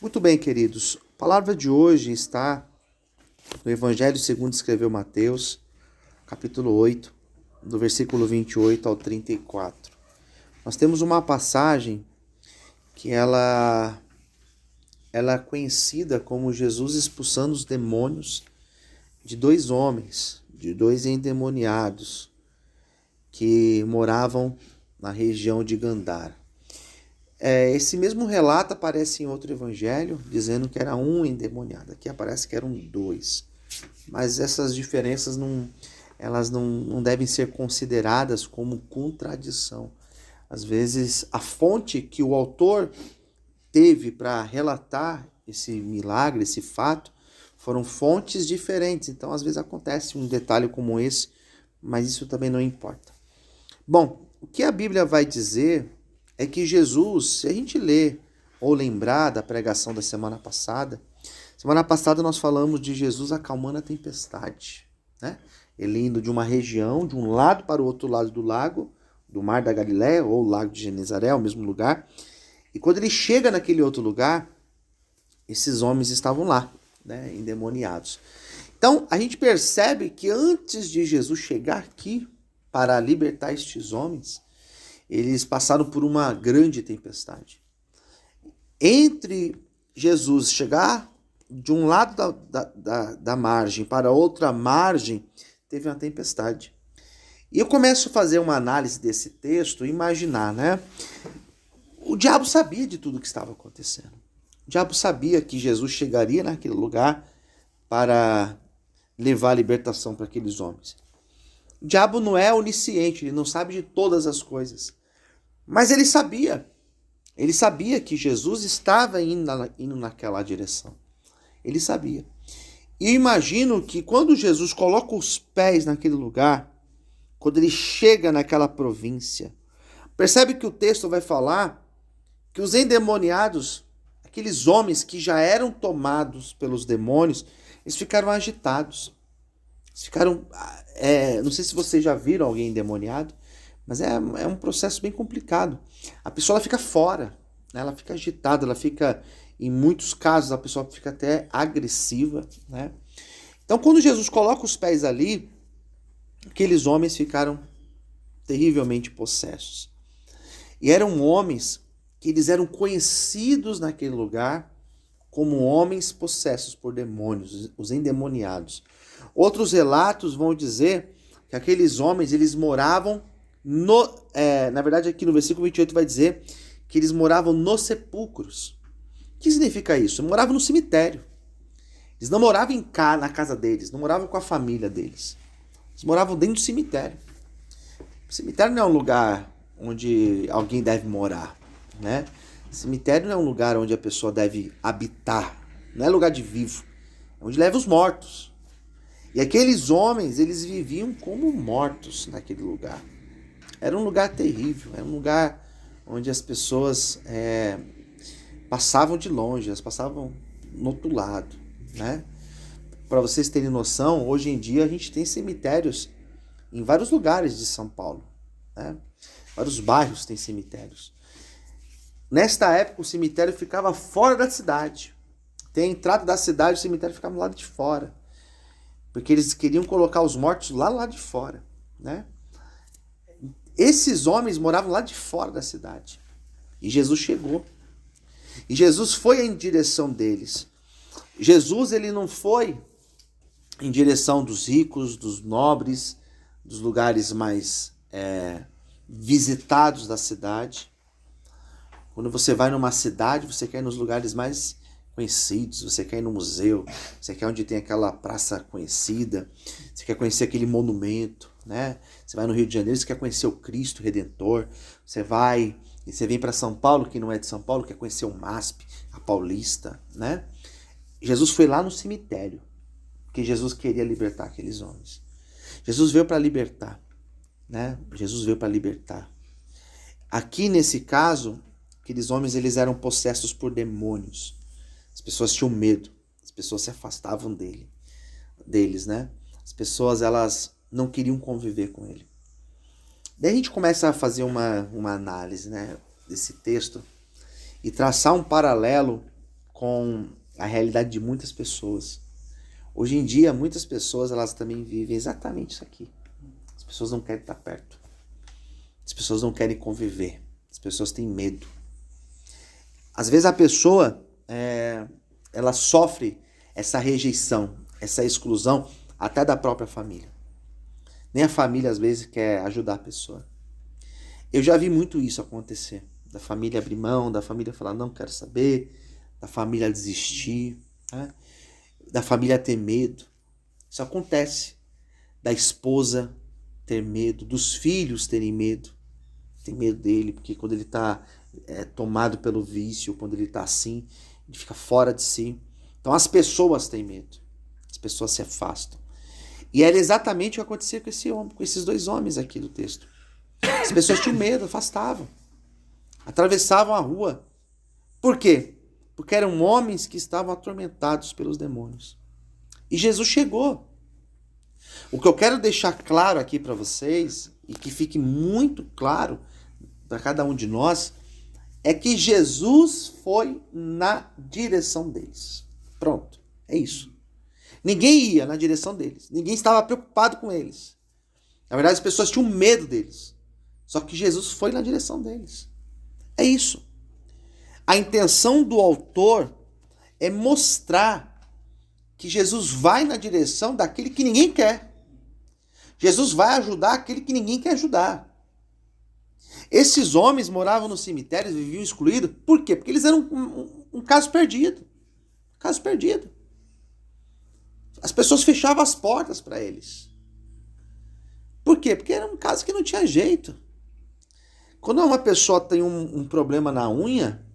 Muito bem, queridos. A palavra de hoje está no Evangelho segundo escreveu Mateus, capítulo 8, do versículo 28 ao 34. Nós temos uma passagem que ela é conhecida como Jesus expulsando os demônios de dois homens, de dois endemoniados que moravam na região de Gandara. Esse mesmo relato aparece em outro evangelho, dizendo que era um endemoniado. Aqui aparece que eram dois. Mas essas diferenças elas não devem ser consideradas como contradição. Às vezes, a fonte que o autor teve para relatar esse milagre, esse fato, foram fontes diferentes. Então, às vezes acontece um detalhe como esse, mas isso também não importa. Bom, o que a Bíblia vai dizer é que Jesus, se a gente ler ou lembrar da pregação da semana passada nós falamos de Jesus acalmando a tempestade, né? Ele indo de uma região, de um lado para o outro lado do lago, do Mar da Galileia, ou Lago de Genezaré, o mesmo lugar. E quando ele chega naquele outro lugar, esses homens estavam lá, né, endemoniados. Então, a gente percebe que antes de Jesus chegar aqui para libertar estes homens, eles passaram por uma grande tempestade. Entre Jesus chegar de um lado da margem para outra margem, teve uma tempestade. E eu começo a fazer uma análise desse texto e imaginar, né? O diabo sabia de tudo o que estava acontecendo. O diabo sabia que Jesus chegaria naquele lugar para levar a libertação para aqueles homens. O diabo não é onisciente, ele não sabe de todas as coisas. Mas ele sabia que Jesus estava indo naquela direção. Ele sabia. E eu imagino que quando Jesus coloca os pés naquele lugar, quando ele chega naquela província, percebe que o texto vai falar que os endemoniados, aqueles homens que já eram tomados pelos demônios, eles ficaram agitados. Eles ficaram, não sei se vocês já viram alguém endemoniado, mas é um processo bem complicado. A pessoa ela fica fora, né? Ela fica agitada, ela fica, em muitos casos, a pessoa fica até agressiva, né? Então, quando Jesus coloca os pés ali, aqueles homens ficaram terrivelmente possessos. E eram homens que eles eram conhecidos naquele lugar como homens possessos por demônios, os endemoniados. Outros relatos vão dizer que aqueles homens, eles moravam na verdade, aqui no versículo 28 vai dizer que eles moravam nos sepulcros. O que significa isso? Eles moravam no cemitério. Eles não moravam na casa deles, não moravam com a família deles. Eles moravam dentro do cemitério. O cemitério não é um lugar onde alguém deve morar, né? O cemitério não é um lugar onde a pessoa deve habitar. Não é lugar de vivo. É onde leva os mortos. E aqueles homens, eles viviam como mortos naquele lugar. Era um lugar terrível, era um lugar onde as pessoas passavam de longe, elas passavam no outro lado, né? Para vocês terem noção, hoje em dia a gente tem cemitérios em vários lugares de São Paulo, né? Vários bairros têm cemitérios. Nesta época o cemitério ficava fora da cidade. Tem a entrada da cidade, o cemitério ficava do lado de fora. Porque eles queriam colocar os mortos lá de fora, né? Esses homens moravam lá de fora da cidade. E Jesus chegou. E Jesus foi em direção deles. Jesus, ele não foi em direção dos ricos, dos nobres, dos lugares mais visitados da cidade. Quando você vai numa cidade, você quer ir nos lugares mais conhecidos, você quer ir no museu, você quer onde tem aquela praça conhecida, você quer conhecer aquele monumento, né? Você vai no Rio de Janeiro, você quer conhecer o Cristo Redentor, você vem para São Paulo, que não é de São Paulo, quer conhecer o MASP, a Paulista, né? Jesus foi lá no cemitério, porque Jesus queria libertar aqueles homens. Jesus veio para libertar, né? Jesus veio para libertar. Aqui nesse caso, aqueles homens eles eram possessos por demônios. As pessoas tinham medo, as pessoas se afastavam deles, né? As pessoas elas não queriam conviver com ele. Daí a gente começa a fazer uma análise, né, desse texto e traçar um paralelo com a realidade de muitas pessoas. Hoje em dia, muitas pessoas, elas também vivem exatamente isso aqui. As pessoas não querem estar perto. As pessoas não querem conviver. As pessoas têm medo. Às vezes a pessoa, ela sofre essa rejeição, essa exclusão, até da própria família. Nem a família, às vezes, quer ajudar a pessoa. Eu já vi muito isso acontecer. Da família abrir mão, da família falar, não quero saber, da família desistir, né? Da família ter medo. Isso acontece. Da esposa ter medo, dos filhos terem medo. Tem medo dele, porque quando ele está tomado pelo vício, quando ele está assim, ele fica fora de si. Então as pessoas têm medo. As pessoas se afastam. E era exatamente o que acontecia com esse homem, com esses dois homens aqui do texto. As pessoas tinham medo, afastavam. Atravessavam a rua. Por quê? Porque eram homens que estavam atormentados pelos demônios. E Jesus chegou. O que eu quero deixar claro aqui para vocês, e que fique muito claro para cada um de nós, é que Jesus foi na direção deles. Pronto, é isso. Ninguém ia na direção deles. Ninguém estava preocupado com eles. Na verdade, as pessoas tinham medo deles. Só que Jesus foi na direção deles. É isso. A intenção do autor é mostrar que Jesus vai na direção daquele que ninguém quer. Jesus vai ajudar aquele que ninguém quer ajudar. Esses homens moravam nos cemitérios, viviam excluídos. Por quê? Porque eles eram um caso perdido. Caso perdido. As pessoas fechavam as portas para eles. Por quê? Porque era um caso que não tinha jeito. Quando uma pessoa tem um problema na unha,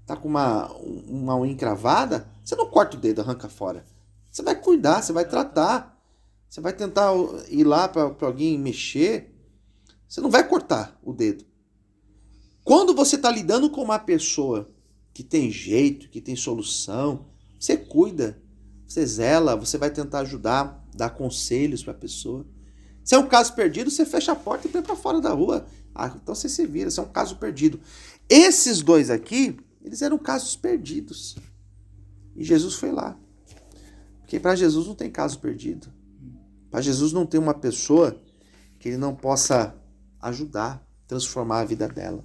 tá com uma unha encravada, você não corta o dedo, arranca fora. Você vai cuidar, você vai tratar. Você vai tentar ir lá para alguém mexer. Você não vai cortar o dedo. Quando você está lidando com uma pessoa que tem jeito, que tem solução, você cuida, você zela, você vai tentar ajudar, dar conselhos para a pessoa. Se é um caso perdido, você fecha a porta e põe para fora da rua. Então você se vira, se é um caso perdido. Esses dois aqui, eles eram casos perdidos. E Jesus foi lá. Porque para Jesus não tem caso perdido. Para Jesus não tem uma pessoa que ele não possa ajudar, transformar a vida dela.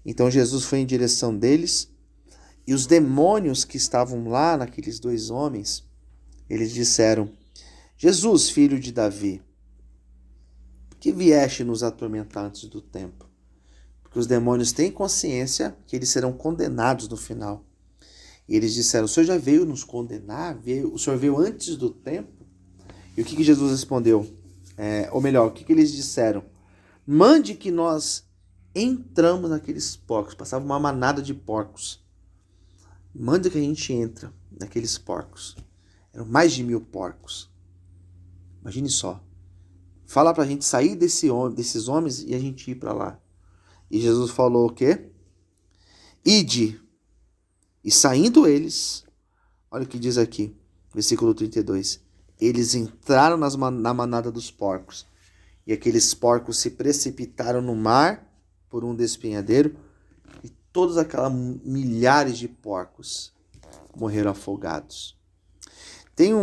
Então Jesus foi em direção deles, e os demônios que estavam lá naqueles dois homens, eles disseram, Jesus, filho de Davi, por que vieste nos atormentar antes do tempo? Porque os demônios têm consciência que eles serão condenados no final. E eles disseram, o Senhor já veio nos condenar? O Senhor veio antes do tempo? E o que Jesus respondeu? Ou melhor, o que eles disseram? Mande que nós entramos naqueles porcos. Passava uma manada de porcos. Mande que a gente entra naqueles porcos. Eram mais de 1000 porcos. Imagine só. Fala pra gente sair desses homens e a gente ir para lá. E Jesus falou o quê? Ide. E saindo eles, olha o que diz aqui, versículo 32. Eles entraram na manada dos porcos. E aqueles porcos se precipitaram no mar por um despenhadeiro. E todos aquelas milhares de porcos morreram afogados. Tem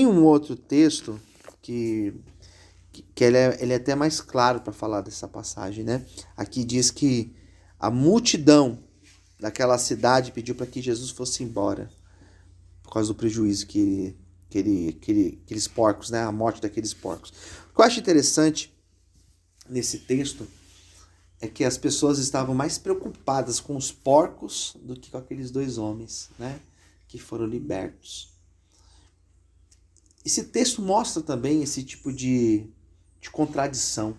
um outro texto que ele é até mais claro para falar dessa passagem, né? Aqui diz que a multidão daquela cidade pediu para que Jesus fosse embora por causa do prejuízo que aqueles porcos, né? A morte daqueles porcos. O que eu acho interessante nesse texto é que as pessoas estavam mais preocupadas com os porcos do que com aqueles dois homens, né? Que foram libertos. Esse texto mostra também esse tipo de contradição.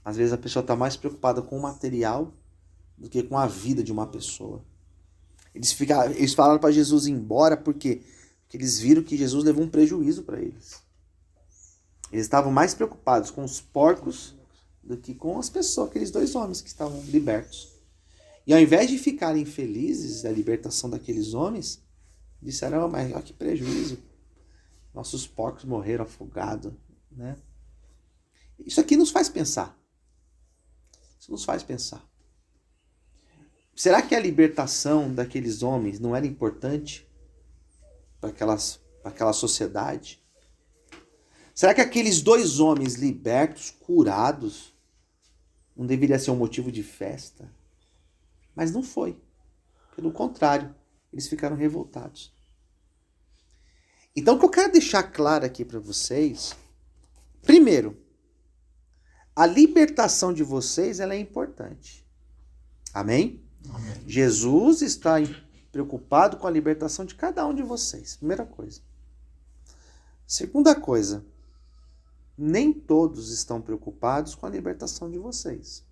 Às vezes a pessoa está mais preocupada com o material do que com a vida de uma pessoa. Eles falaram para Jesus ir embora porque eles viram que Jesus levou um prejuízo para eles. Eles estavam mais preocupados com os porcos do que com as pessoas, aqueles dois homens que estavam libertos. E ao invés de ficarem felizes da libertação daqueles homens, disseram, mas olha que prejuízo. Nossos porcos morreram afogados, né? Isso aqui nos faz pensar. Isso nos faz pensar. Será que a libertação daqueles homens não era importante para aquela sociedade? Será que aqueles 2 homens libertos, curados, não deveria ser um motivo de festa? Mas não foi. Pelo contrário, eles ficaram revoltados. Então, o que eu quero deixar claro aqui para vocês, primeiro, a libertação de vocês ela é importante. Amém? Amém. Jesus está preocupado com a libertação de cada um de vocês. Primeira coisa. Segunda coisa, nem todos estão preocupados com a libertação de vocês.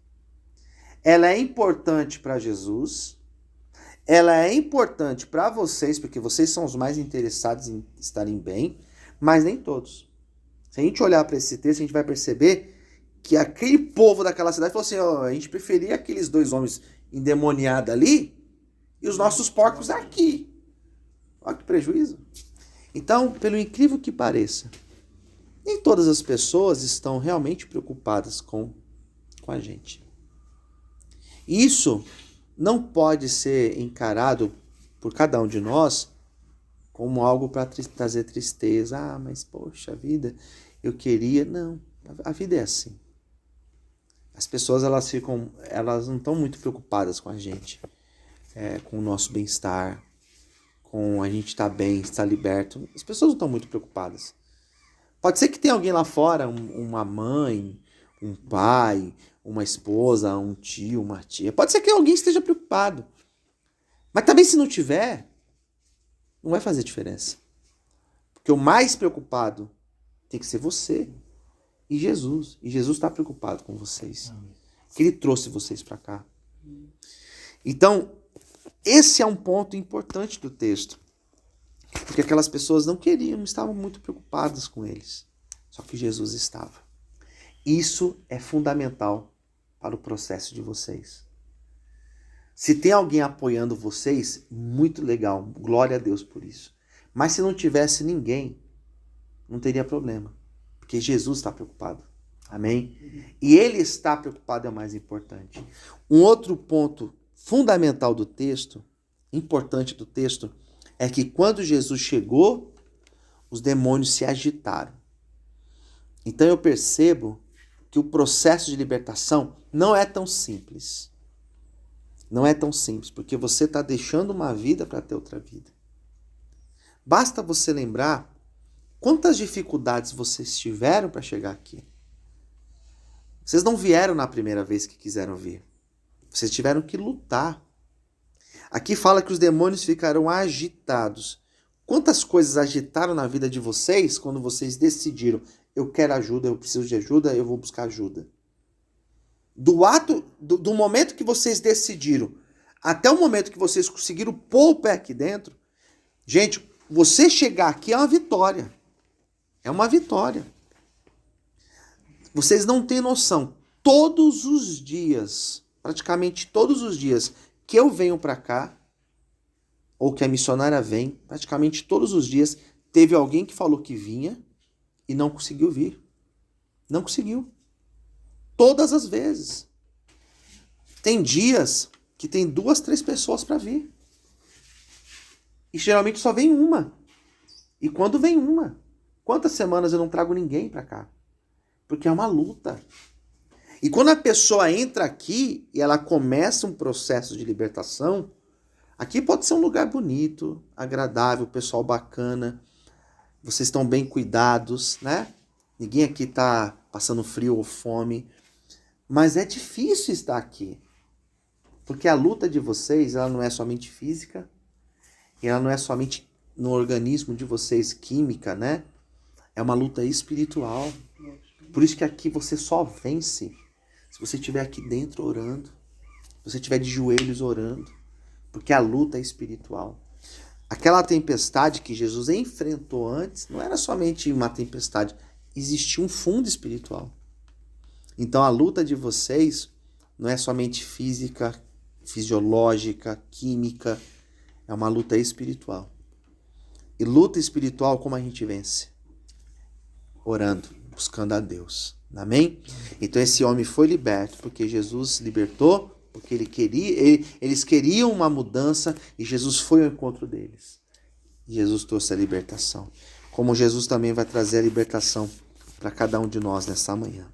Ela é importante para Jesus, ela é importante para vocês, porque vocês são os mais interessados em estarem bem, mas nem todos. Se a gente olhar para esse texto, a gente vai perceber que aquele povo daquela cidade falou assim, a gente preferia aqueles 2 homens endemoniados ali e os nossos porcos aqui. Olha que prejuízo. Então, pelo incrível que pareça, nem todas as pessoas estão realmente preocupadas com a gente. Isso não pode ser encarado por cada um de nós como algo para trazer tristeza. Mas poxa vida, eu queria... Não, a vida é assim. As pessoas elas não estão muito preocupadas com a gente, com o nosso bem-estar, com a gente estar bem, estar liberto. As pessoas não estão muito preocupadas. Pode ser que tenha alguém lá fora, uma mãe, um pai, uma esposa, um tio, uma tia. Pode ser que alguém esteja preocupado. Mas também se não tiver, não vai fazer diferença. Porque o mais preocupado tem que ser você e Jesus. E Jesus está preocupado com vocês. Que Ele trouxe vocês para cá. Então, esse é um ponto importante do texto. Porque aquelas pessoas não estavam muito preocupadas com eles. Só que Jesus estava. Isso é fundamental para o processo de vocês. Se tem alguém apoiando vocês, muito legal. Glória a Deus por isso. Mas se não tivesse ninguém, não teria problema. Porque Jesus está preocupado. Amém? E Ele está preocupado é o mais importante. Um outro ponto fundamental do texto, importante do texto, é que quando Jesus chegou, os demônios se agitaram. Então eu percebo que o processo de libertação não é tão simples. Não é tão simples, porque você está deixando uma vida para ter outra vida. Basta você lembrar quantas dificuldades vocês tiveram para chegar aqui. Vocês não vieram na primeira vez que quiseram vir. Vocês tiveram que lutar. Aqui fala que os demônios ficaram agitados. Quantas coisas agitaram na vida de vocês quando vocês decidiram, eu quero ajuda, eu preciso de ajuda, eu vou buscar ajuda. Do momento que vocês decidiram até o momento que vocês conseguiram pôr o pé aqui dentro, gente, você chegar aqui é uma vitória. É uma vitória. Vocês não têm noção. Todos os dias, praticamente todos os dias que eu venho para cá, ou que a missionária vem, praticamente todos os dias, teve alguém que falou que vinha e não conseguiu vir. Não conseguiu. Todas as vezes. Tem dias que tem 2, 3 pessoas para vir. E geralmente só vem uma. E quando vem uma, quantas semanas eu não trago ninguém para cá? Porque é uma luta. E quando a pessoa entra aqui e ela começa um processo de libertação, aqui pode ser um lugar bonito, agradável, pessoal bacana, vocês estão bem cuidados, né? Ninguém aqui está passando frio ou fome, mas é difícil estar aqui, porque a luta de vocês, ela não é somente física, e ela não é somente no organismo de vocês química, né? É uma luta espiritual. Por isso que aqui você só vence se você estiver aqui dentro orando, se você estiver de joelhos orando, porque a luta é espiritual. Aquela tempestade que Jesus enfrentou antes não era somente uma tempestade, existia um fundo espiritual. Então a luta de vocês não é somente física, fisiológica, química, é uma luta espiritual. E luta espiritual, como a gente vence? Orando, buscando a Deus. Amém? Então esse homem foi liberto porque Jesus libertou Porque eles queriam uma mudança e Jesus foi ao encontro deles. Jesus trouxe a libertação. Como Jesus também vai trazer a libertação para cada um de nós nessa manhã.